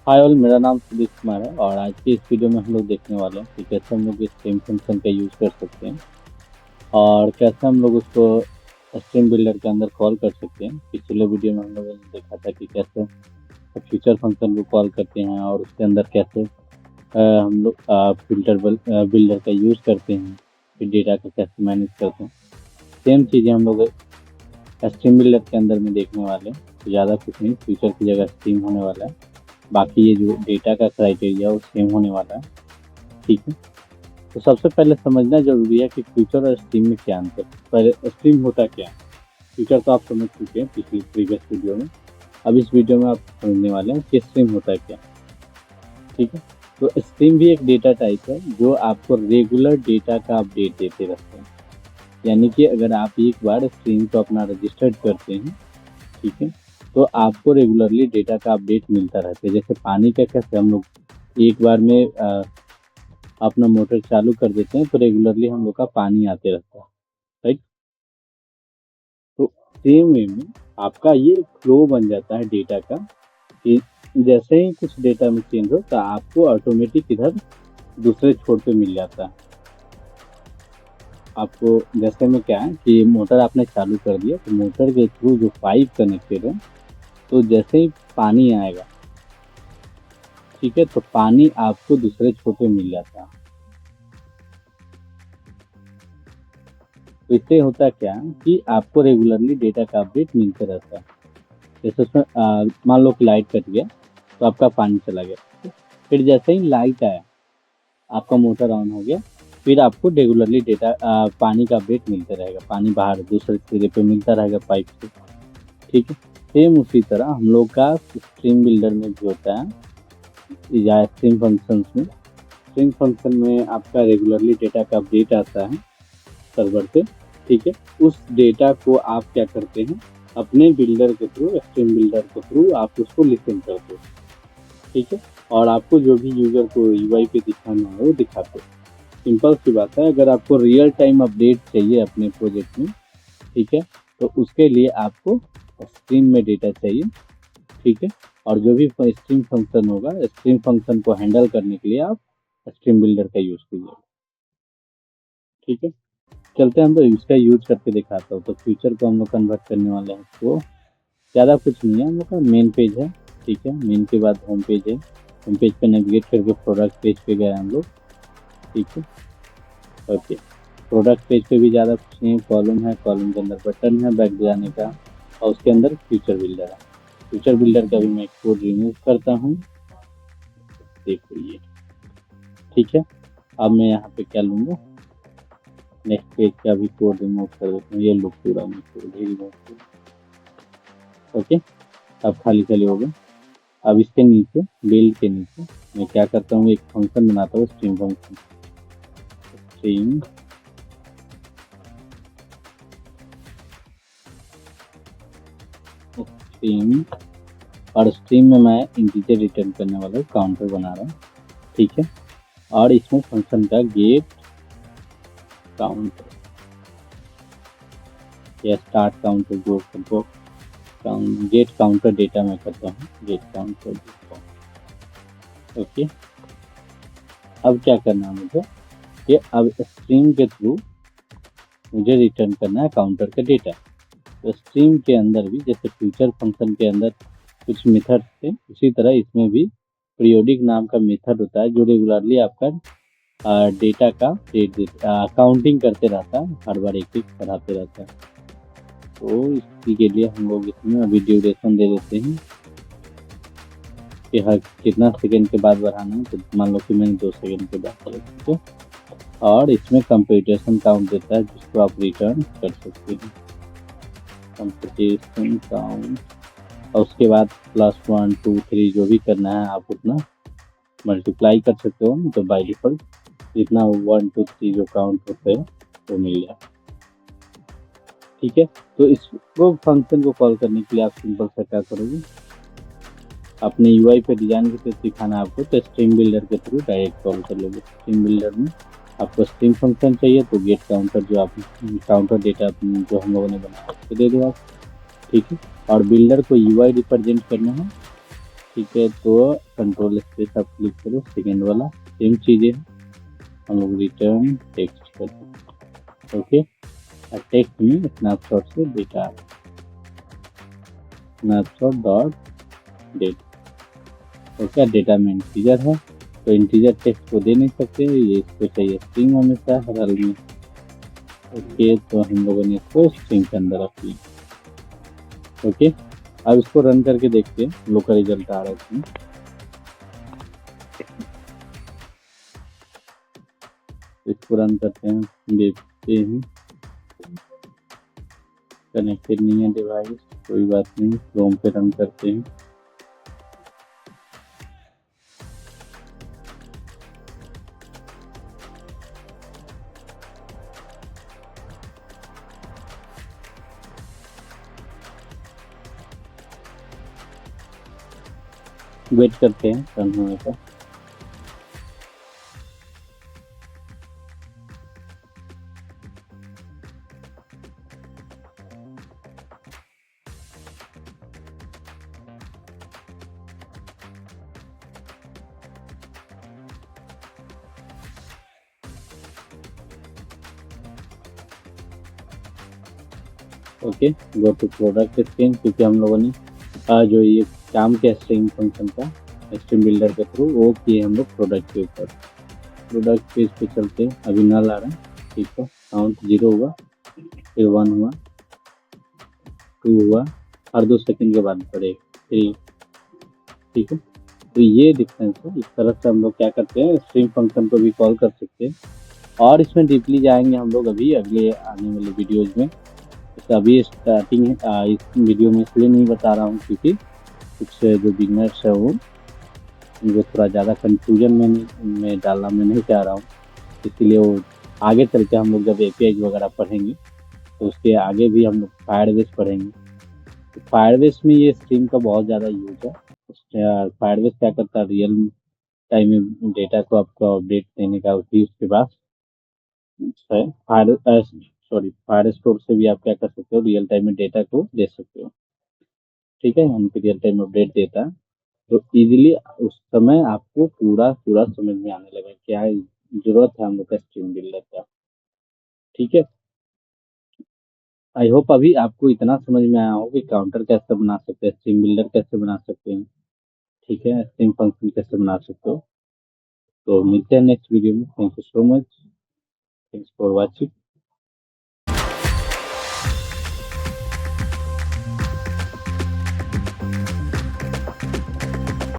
Hi all, मेरा नाम सुदेश कुमार है और आज की इस वीडियो में हम लोग देखने वाले हैं कि कैसे हम लोग इस स्ट्रीम फंक्शन का यूज़ कर सकते हैं और कैसे हम लोग उसको स्ट्रीम बिल्डर के अंदर कॉल कर सकते हैं। पिछले वीडियो में हम लोगों ने देखा था कि कैसे फ्यूचर फंक्शन को कॉल करते हैं और उसके अंदर कैसे हम लोग फिल्टर बिल्डर का यूज़ करते हैं, फिर डेटा को कैसे मैनेज करते हैं। सेम चीज़ें हम लोग स्ट्रीम बिल्डर के अंदर में देखने वाले हैं। तो ज़्यादा कुछ नहीं, फ्यूचर की जगह स्ट्रीम होने वाला है। बाकी ये जो डेटा का क्राइटेरिया वो सेम होने वाला है। ठीक है, तो सबसे पहले समझना जरूरी है कि फ्यूचर और स्ट्रीम में क्या अंतर है। पहले स्ट्रीम होता क्या है। फ्यूचर तो आप समझ चुके हैं पिछली प्रीवियस वीडियो में। अब इस वीडियो में आप समझने वाले हैं कि स्ट्रीम होता है क्या। ठीक है, तो स्ट्रीम भी एक डेटा टाइप है जो आपको रेगुलर डेटा का अपडेट देते रहते हैं। यानी कि अगर आप एक बार स्ट्रीम को अपना रजिस्टर्ड करते हैं, ठीक है, तो आपको रेगुलरली डेटा का अपडेट मिलता रहता है। जैसे पानी का कैसे हम लोग एक बार में अपना मोटर चालू कर देते हैं तो रेगुलरली हम लोग का पानी आते रहता है, राइट। तो सेम वे में आपका ये फ्लो बन जाता है डेटा का कि जैसे ही कुछ डेटा में चेंज हो तो आपको ऑटोमेटिक इधर दूसरे छोर पे मिल जाता है। आपको जैसे में क्या है कि मोटर आपने चालू कर दिया तो मोटर के थ्रू जो पाइप कनेक्टेड है, तो जैसे ही पानी आएगा, ठीक है, तो पानी आपको दूसरे छोर पे मिल जाता है। तो इससे होता क्या कि आपको रेगुलरली डेटा का अपडेट मिलते रहता है। जैसे उसमें मान लो कि लाइट कट गया तो आपका पानी चला गया, फिर जैसे ही लाइट आया आपका मोटर ऑन हो गया, फिर आपको रेगुलरली डेटा पानी का अपडेट मिलता रहेगा। पानी बाहर दूसरे सिरे पे मिलता रहेगा पाइप से। ठीक है, सेम उसी तरह हम लोग का स्ट्रीम बिल्डर में भी होता है या स्ट्रीम फंक्शंस में। स्ट्रीम फंक्शन में आपका रेगुलरली डेटा का अपडेट आता है सर्वर पे। ठीक है, उस डेटा को आप क्या करते हैं, अपने बिल्डर के थ्रू, स्ट्रीम बिल्डर के थ्रू आप उसको लिसन करते हो। ठीक है, और आपको जो भी यूजर को यूआई पे दिखाना है वो दिखाते हो। सिंपल सी बात है, अगर आपको रियल टाइम अपडेट चाहिए अपने प्रोजेक्ट में, ठीक है, तो उसके लिए आपको स्ट्रीम में डेटा चाहिए। ठीक है, और जो भी स्ट्रीम फंक्शन होगा, स्ट्रीम फंक्शन को हैंडल करने के लिए आप स्ट्रीम बिल्डर का यूज कीजिए। ठीक है, चलते हैं हम लोग इसका यूज करके दिखाता हूँ। तो फ्यूचर को हम लोग कन्वर्ट करने वाले हैं। तो ज़्यादा कुछ नहीं है, हम लोग का मेन पेज है। ठीक है, मेन के बाद होम पेज है। होम पेज पे नेविगेट करके प्रोडक्ट पेज पे गए हम लोग। ठीक है, ओके, प्रोडक्ट पेज पे भी ज़्यादा कुछ नहीं है। कॉलम है, कॉलम के अंदर बटन है बैक जाने का, और उसके अंदर फ्यूचर बिल्डर है। फ्यूचर बिल्डर का भी मैं कोड रिमूव करता हूँ, देखो ये। ठीक है, अब मैं यहाँ पे क्या लूँगा, नेक्स्ट पेज का भी कोड रिमूव कर देता हूँ। ये लुक पूरा मैं कोड ही रिमूव कर। ओके, अब खाली खाली हो गया। अब इसके नीचे, बिल्ड के नीचे मैं क्या करता हूँ, एक फंक्शन बनाता हूँ, स्ट्रीम फंक्शन। स्ट्रीम स्ट्रीम और स्ट्रीम में मैं इंटीजर रिटर्न करने वाला हूँ, काउंटर बना रहा हूँ। ठीक है, और इसमें फंक्शन का गेट काउंटर या स्टार्ट काउंटर जो गेट काउंटर डेटा में करता हूँ, गेट काउंटर। ओके, अब क्या करना है मुझे कि अब स्ट्रीम के थ्रू मुझे रिटर्न करना है काउंटर का डेटा। तो स्ट्रीम के अंदर भी जैसे फ्यूचर फंक्शन के अंदर कुछ मेथड थे, उसी तरह इसमें भी पीरियोडिक नाम का मेथड होता है जो रेगुलरली आपका डेटा का काउंटिंग करते रहता है, हर बार एक एक बढ़ाते रहता है। तो इसी के लिए हम लोग इसमें अभी ड्यूरेशन दे देते हैं कि हर कितना सेकेंड के बाद बढ़ाना है। तो मान लो कि मैंने 2 सेकेंड के बाद करा। ठीक है, और इसमें कंप्यूटेशन काउंट देता है जिसको आप रिटर्न कर सकते हैं, कंप्यूटेशन काउंट। और उसके बाद +1 2 3 जो भी करना है आप उतना मल्टीप्लाई कर सकते हो। तो बाई डिफॉल्ट जितना 1 2 3 जो काउंट होते हैं वो मिल जाए। ठीक है, तो इसको फंक्शन को कॉल करने के लिए आप सिंपल सा क्या करोगे, अपने यूआई पे डिजाइन के थ्रू दिखाना आपको, तो स्ट्रीम बिल्डर के थ्रू डायरेक्ट कॉल कर लोगे। स्ट्रीम बिल्डर में आपको स्ट्रीम फंक्शन चाहिए तो गेट काउंटर जो आप काउंटर डेटा जो हम लोगों ने बनाया उसको दे दो आप। ठीक है, और बिल्डर को यूआई रिप्रेजेंट करना है ठीक है, तो कंट्रोल स्पेस आप क्लिक करो, सेकेंड वाला सेम चीज़ें हम लोग रिटर्न टेक्स्ट करते हैं। ओके, और टेक्स्ट में स्नैपशॉट से data, snapshot dot date. Okay, data में इंटीजर है तो इंटीजर टेक्स्ट को दे नहीं सकते, ये इसको चाहिए स्ट्रिंग हमेशा हर हाल में। ओके, तो हम लोगों ने इसको स्ट्रिंग के अंदर रख लिया। ओके, अब इसको रन करके देखते हैं हम लोग का रिजल्ट आ रहा है इसमें। इसको रन करते हैं, देखते हैं। कनेक्टेड नहीं है डिवाइस, कोई बात नहीं, क्रोम पे रन करते हैं। वेट करते हैं रन होने का। Okay, go to product string, क्योंकि हम लोगों ने जो ये काम किया स्ट्रिंग फंक्शन का स्ट्रिंग बिल्डर के थ्रू, वो किए हम लोग प्रोडक्ट के ऊपर। प्रोडक्ट पेज पे चलते हैं, अभी नल आ रहा है। ठीक है, काउंट 0 हुआ, फिर 1 हुआ, 2 हुआ, हर 2 सेकंड के बाद बढ़ेगा 3। ठीक है, तो ये डिफरेंस है। इस तरह से हम लोग क्या करते हैं, स्ट्रिंग फंक्शन को भी कॉल कर सकते हैं। और इसमें डीपली जाएंगे हम लोग अभी अगले आने वाले वीडियोज में। तो अभी स्टार्टिंग है, इस वीडियो में इसलिए नहीं बता रहा हूँ क्योंकि कुछ जो बिगनर्स है वो उनको थोड़ा ज़्यादा कंफ्यूजन में डालना मैं नहीं चाह रहा हूँ। इसीलिए वो आगे चल के हम लोग जब एपीआई वगैरह पढ़ेंगे तो उसके आगे भी हम लोग फायरबेस पढ़ेंगे। तो फायरबेस में ये स्ट्रीम का बहुत ज़्यादा यूज है। फायरबेस क्या करता है, रियल टाइम में डेटा को आपको अपडेट देने का भी उसके पास है। फायर स्टोर से भी आप क्या कर सकते हो, रियल टाइम में डेटा को दे सकते हो। ठीक है, हम रियल टाइम अपडेट देता है तो इजीली उस समय आपको पूरा पूरा समझ में आने लगा क्या जरूरत है हम लोग का स्ट्रीम बिल्डर का। ठीक है, आई होप अभी आपको इतना समझ में आया हो कि काउंटर कैसे बना सकते हैं, स्ट्रीम बिल्डर कैसे बना सकते हैं। ठीक है, स्ट्रीम फंक्शन कैसे बना सकते हो। तो मिलते हैं नेक्स्ट वीडियो में। Thank you so much, thanks for watching.